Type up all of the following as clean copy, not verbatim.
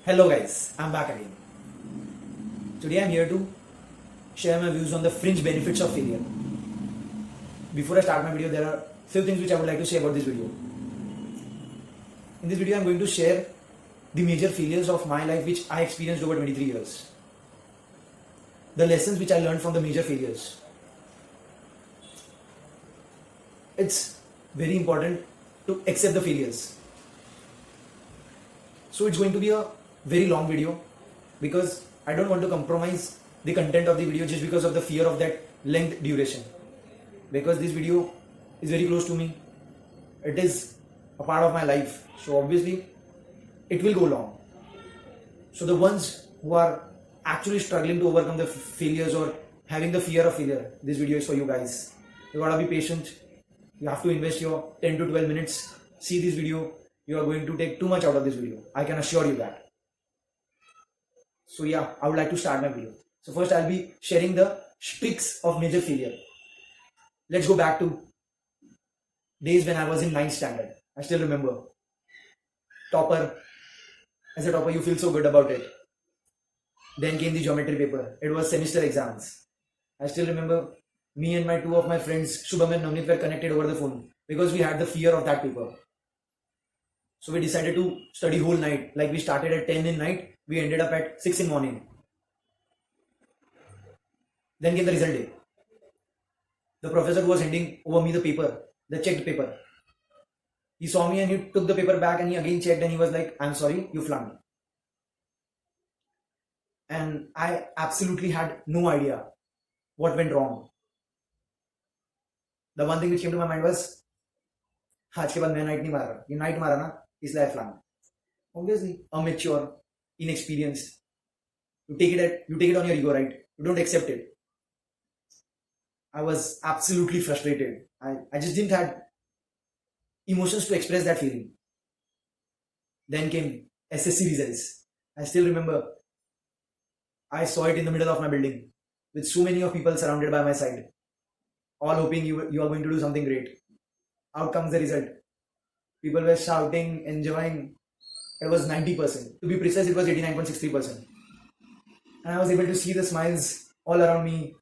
Hello guys, I'm back again. Today I'm here to share my views on the fringe benefits of failure. Before I start my video, there are few things which I would like to say about this video. In this video, I'm going to share the major failures of my life which I experienced over 23 years. The lessons which I learned from the major failures. It's very important to accept the failures. So it's going to be a very long video because I don't want to compromise the content of the video just because of the fear of that length duration. Because this video is very close to me. It is a part of my life. So obviously it will go long. So the ones who are actually struggling to overcome the failures or having the fear of failure, this video is for you guys. You gotta be patient. You have to invest your 10 to 12 minutes. See this video. You are going to take too much out of this video. I can assure you that. So yeah, I would like to start my video. So first I'll be sharing the tricks of major failure. Let's go back to days when I was in 9th standard. I still remember. Topper. As a topper, you feel so good about it. Then came the geometry paper. It was semester exams. I still remember me and two of my friends, Shubham and Navneet, were connected over the phone because we had the fear of that paper. So we decided to study whole night. Like we started at 10 in night, we ended up at 6 in morning. Then came the result day. The professor who was handing over me the paper, the checked paper. He saw me and he took the paper back and he again checked and he was like, I'm sorry, you flunked. And I absolutely had no idea what went wrong. The one thing which came to my mind was, आज के बाद मैं night नहीं मार रहा, ये night मारा ना इसलिए आई फ्लंक. Obviously, immature, inexperienced. You take it on your ego, right? You don't accept it. I was absolutely frustrated. I just didn't have emotions to express that feeling. Then came SSC results. I still remember I saw it in the middle of my building with so many of people surrounded by my side, all hoping you are going to do something great. Out comes the result. People were shouting, enjoying. It was 90%. To be precise, it was 89.63%. And I was able to see the smiles all around me.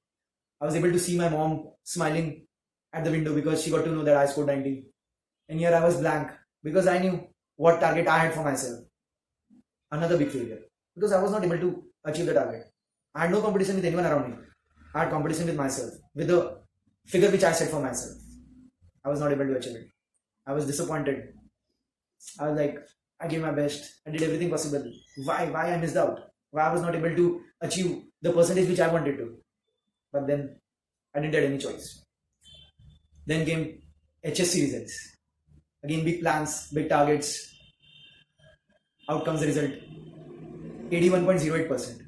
I was able to see my mom smiling at the window because she got to know that I scored 90. And here I was blank because I knew what target I had for myself. Another big failure because I was not able to achieve the target. I had no competition with anyone around me. I had competition with myself, with the figure which I set for myself. I was not able to achieve it. I was disappointed. I was like, I gave my best. I did everything possible. Why I missed out? Why I was not able to achieve the percentage which I wanted to? But then I didn't have any choice. Then came HSC results. Again, big plans, big targets. Out comes the result. 81.08%.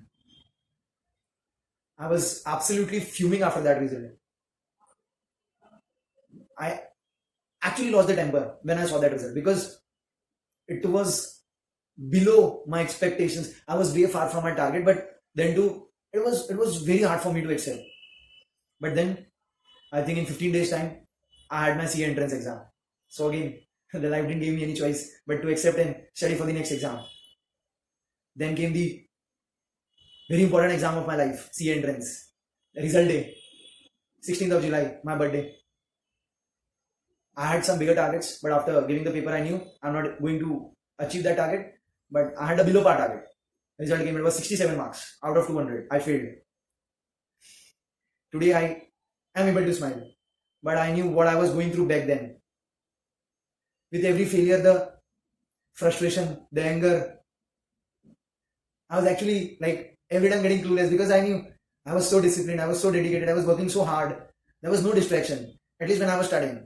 I was absolutely fuming after that result. I actually lost the temper when I saw that result because it was below my expectations. I was way far from my target, but then too, it was very hard for me to accept. But then, I think in 15 days time, I had my CA entrance exam. So again, the life didn't give me any choice but to accept and study for the next exam. Then came the very important exam of my life, CA entrance. The result day, 16th of July, my birthday. I had some bigger targets, but after giving the paper, I knew I'm not going to achieve that target. But I had a below par target. Result came, it was 67 marks out of 200. I failed. Today I am able to smile, but I knew what I was going through back then. With every failure, the frustration, the anger, I was actually like every time getting clueless because I knew I was so disciplined, I was so dedicated, I was working so hard. There was no distraction, at least when I was studying.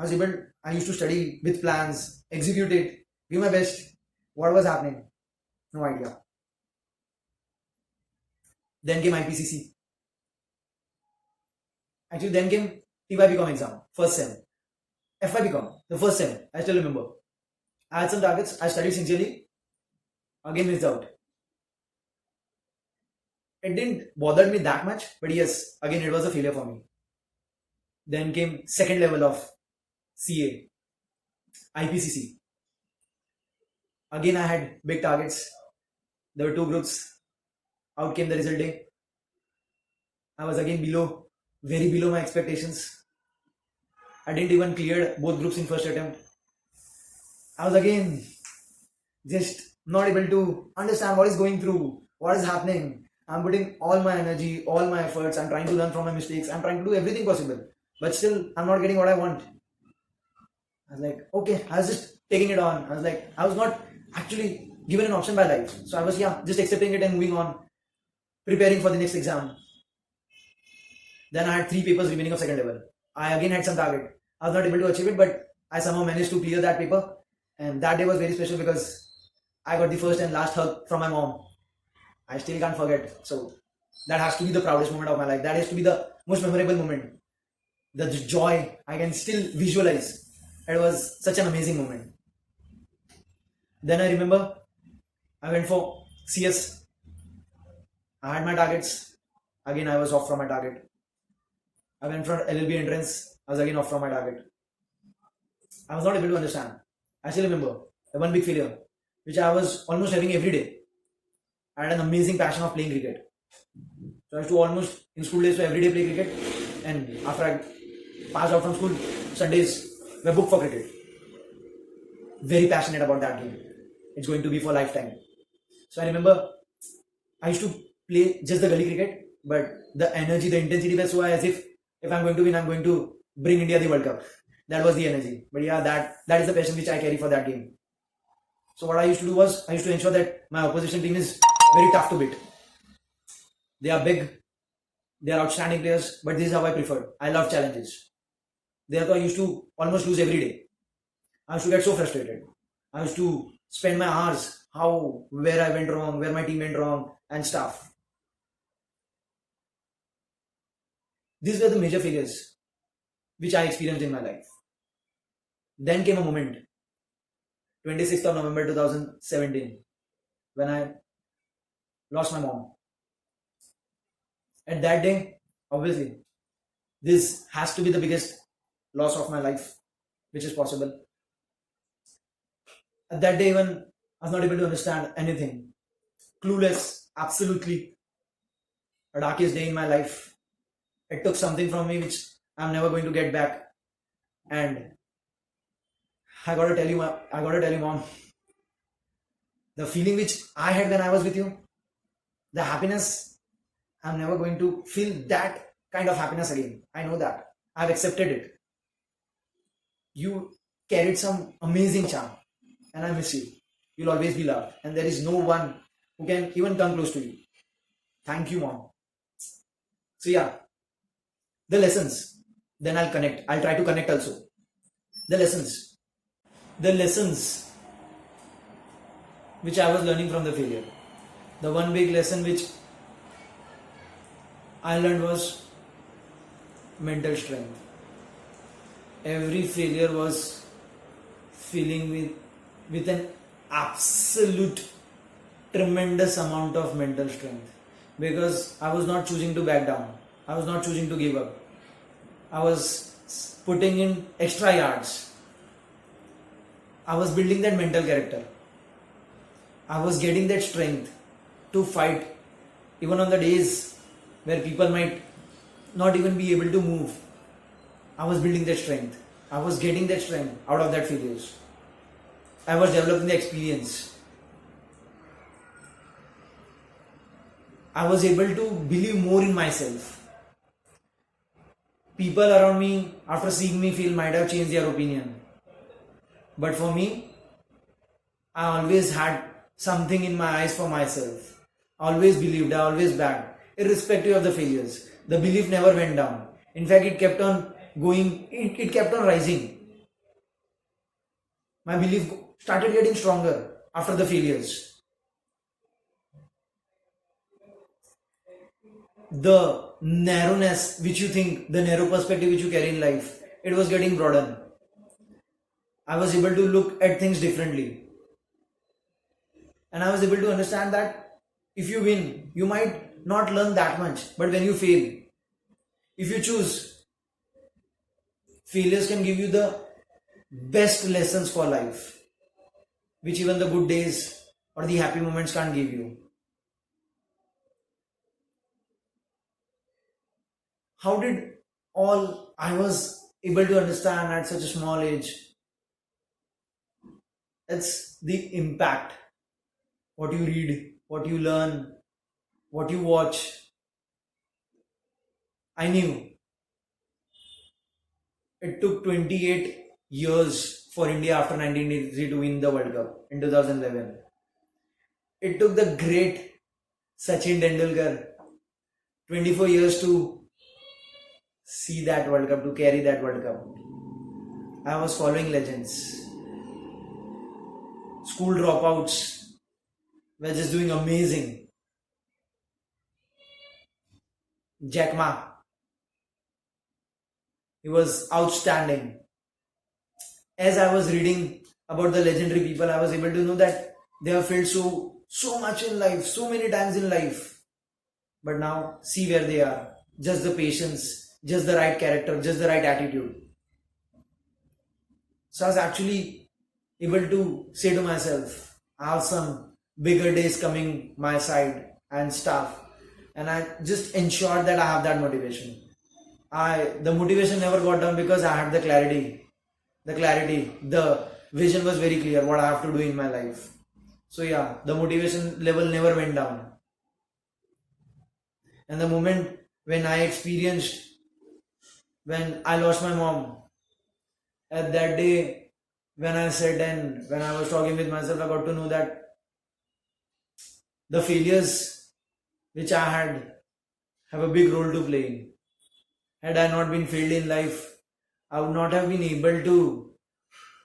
I used to study with plans, execute it, give my best. What was happening? No idea. Then came IPCC. Actually, then came TYBCom exam, first sem. FYBCom, the first sem, I still remember. I had some targets, I studied sincerely, again missed out. It didn't bother me that much, but yes, again it was a failure for me. Then came second level of CA, IPCC. Again, I had big targets. There were two groups. Out came the result day. I was again below, very below my expectations. I didn't even clear both groups in first attempt. I was again just not able to understand what is going through, what is happening. I'm putting all my energy, all my efforts. I'm trying to learn from my mistakes. I'm trying to do everything possible. But still, I'm not getting what I want. I was like, okay, I was just taking it on. I was not actually given an option by life. So I was, just accepting it and moving on, preparing for the next exam. Then I had 3 papers remaining of second level. I again had some target. I was not able to achieve it, but I somehow managed to clear that paper. And that day was very special because I got the first and last hug from my mom. I still can't forget. So that has to be the proudest moment of my life. That has to be the most memorable moment. The joy I can still visualize. It was such an amazing moment. Then I remember I went for CS. I had my targets. Again, I was off from my target. I went for LLB entrance. I was again off from my target. I was not able to understand. I still remember the one big failure, which I was almost having every day. I had an amazing passion of playing cricket. So I used to almost in school days to every day play cricket. And after I passed out from school, Sundays were booked for cricket. Very passionate about that game. It's going to be for lifetime. So I remember I used to play just the gully cricket, but the energy, the intensity was so high as if I'm going to win, I'm going to bring India the World Cup. That was the energy. But that is the passion which I carry for that game. So what I used to do was, I used to ensure that my opposition team is very tough to beat. They are big, they are outstanding players, but this is how I prefer. I love challenges. Therefore, I used to almost lose every day. I used to get so frustrated. I used to spend my hours, where I went wrong, where my team went wrong, and stuff. These were the major failures which I experienced in my life. Then came a moment, 26th of November 2017, when I lost my mom. At that day, obviously, this has to be the biggest loss of my life, which is possible. At that day, even I was not able to understand anything. Clueless, absolutely. A darkest day in my life. It took something from me which I'm never going to get back. And I gotta tell you, mom, the feeling which I had when I was with you, the happiness, I'm never going to feel that kind of happiness again. I know that. I've accepted it. You carried some amazing charm, and I miss you. You'll always be loved, and there is no one who can even come close to you. Thank you, mom. So the lessons. Then I'll connect. I'll try to connect also. The lessons which I was learning from the failure. The one big lesson which I learned was mental strength. Every failure was filling with an absolute tremendous amount of mental strength, because I was not choosing to back down. I was not choosing to give up. I was putting in extra yards. I was building that mental character. I was getting that strength to fight even on the days where people might not even be able to move. I was building that strength. I was getting that strength out of that failures. I was developing the experience. I was able to believe more in myself. People around me, after seeing me fail, might have changed their opinion. But for me, I always had something in my eyes for myself. I always believed, I always backed, irrespective of the failures. The belief never went down. In fact, it kept on going, it kept on rising. My belief started getting stronger after the failures. The narrowness which you think, the narrow perspective which you carry in life, it was getting broadened. I was able to look at things differently. And I was able to understand that if you win, you might not learn that much. But when you fail, if you choose, failures can give you the best lessons for life. which even the good days or the happy moments can't give you. How did all I was able to understand at such a small age? It's the impact, what you read, what you learn, what you watch. I knew it took 28 years for India after 1983 to win the World Cup in 2011. It took the great Sachin Tendulkar 24 years to see that World Cup, to carry that World Cup. I was following legends. School dropouts were just doing amazing. Jack Ma, he was outstanding. As I was reading about the legendary people, I was able to know that they have failed so much in life, so many times in life. But now see where they are. Just the patience, just the right character, just the right attitude. So I was actually able to say to myself, I have some bigger days coming my side and stuff. And I just ensured that I have that motivation. The motivation never got down because I had the clarity. The vision was very clear what I have to do in my life. So yeah, the motivation level never went down. And the moment when I experienced, when I lost my mom, at that day, when I said and when I was talking with myself, I got to know that the failures which I had have a big role to play. Had I not been failed in life, I would not have been able to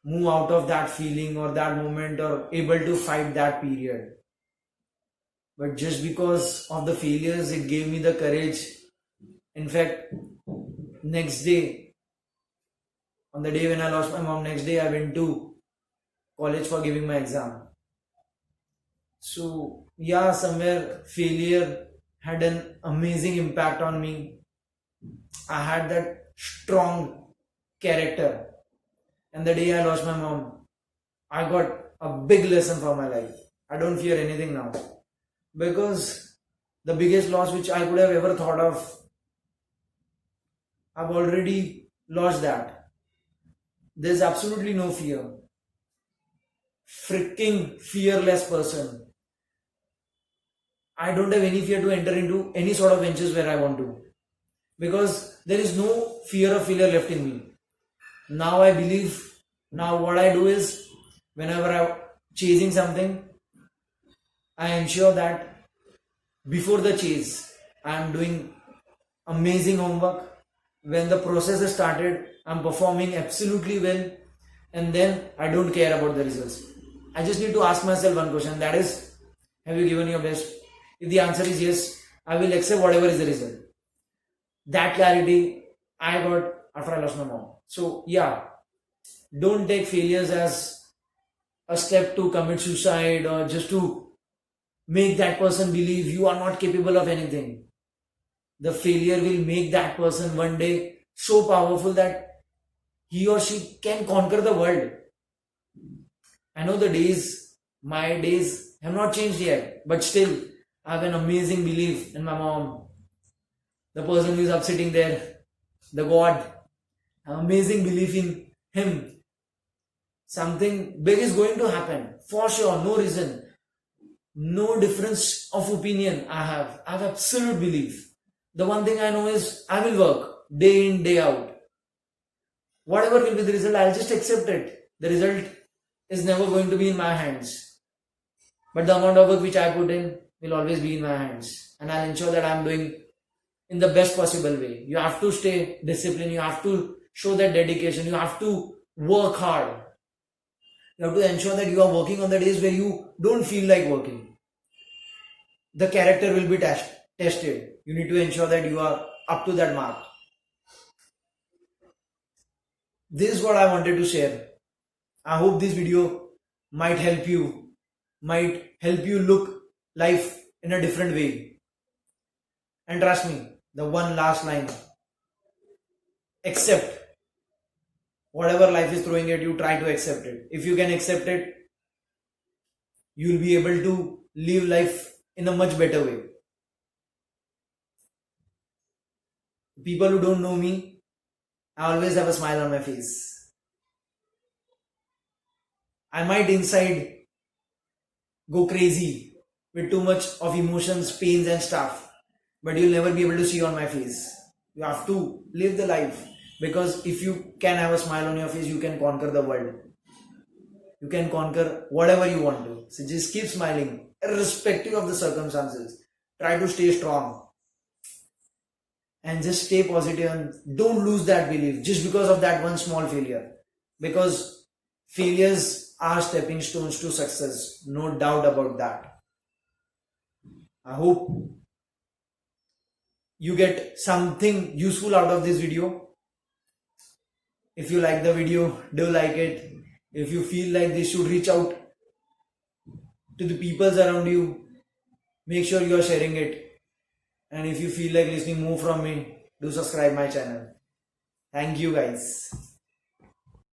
move out of that feeling or that moment or able to fight that period. But just because of the failures, it gave me the courage. In fact, next day, on the day when I lost my mom, next day I went to college for giving my exam. So yeah, somewhere failure had an amazing impact on me. I had that strong character. And the day I lost my mom, I got a big lesson for my life. I don't fear anything now. Because the biggest loss which I could have ever thought of, I've already lost that. There's absolutely no fear. Freaking fearless person. I don't have any fear to enter into any sort of ventures where I want to. Because there is no fear of failure left in me. Now I believe, now what I do is, whenever I'm chasing something, I ensure that before the chase, I am doing amazing homework. When the process is started, I'm performing absolutely well, and then I don't care about the results. I just need to ask myself one question, that is, have you given your best? If the answer is yes, I will accept whatever is the result. That clarity I got after I lost my mom. So yeah, don't take failures as a step to commit suicide or just to make that person believe you are not capable of anything. The failure will make that person one day so powerful that he or she can conquer the world. I know my days have not changed yet, but still I have an amazing belief in my mom, the person who is up sitting there, the God, amazing belief in him. Something big is going to happen for sure, no reason, no difference of opinion. I have absolute belief. The one thing I know is I will work day in, day out. Whatever will be the result, I'll just accept it. The result is never going to be in my hands. But the amount of work which I put in will always be in my hands. And I'll ensure that I'm doing in the best possible way. You have to stay disciplined. You have to show that dedication. You have to work hard. You have to ensure that you are working on the days where you don't feel like working. The character will be tested. You need to ensure that you are up to that mark. This is what I wanted to share. I hope this video might help you look life in a different way. And trust me, the one last line, accept whatever life is throwing at you, try to accept it. If you can accept it, you'll be able to live life in a much better way. People who don't know me, I always have a smile on my face. I might inside go crazy with too much of emotions, pains, and stuff, but you'll never be able to see on my face. You have to live the life, because if you can have a smile on your face, you can conquer the world. You can conquer whatever you want to. So just keep smiling, irrespective of the circumstances. Try to stay strong and just stay positive, and don't lose that belief just because of that one small failure. Because failures are stepping stones to success, no doubt about that. I hope you get something useful out of this video. If you like the video, do like it. If you feel like this should reach out to the peoples around you, make sure you are sharing it. And if you feel like listening more from me, do subscribe my channel. Thank you guys.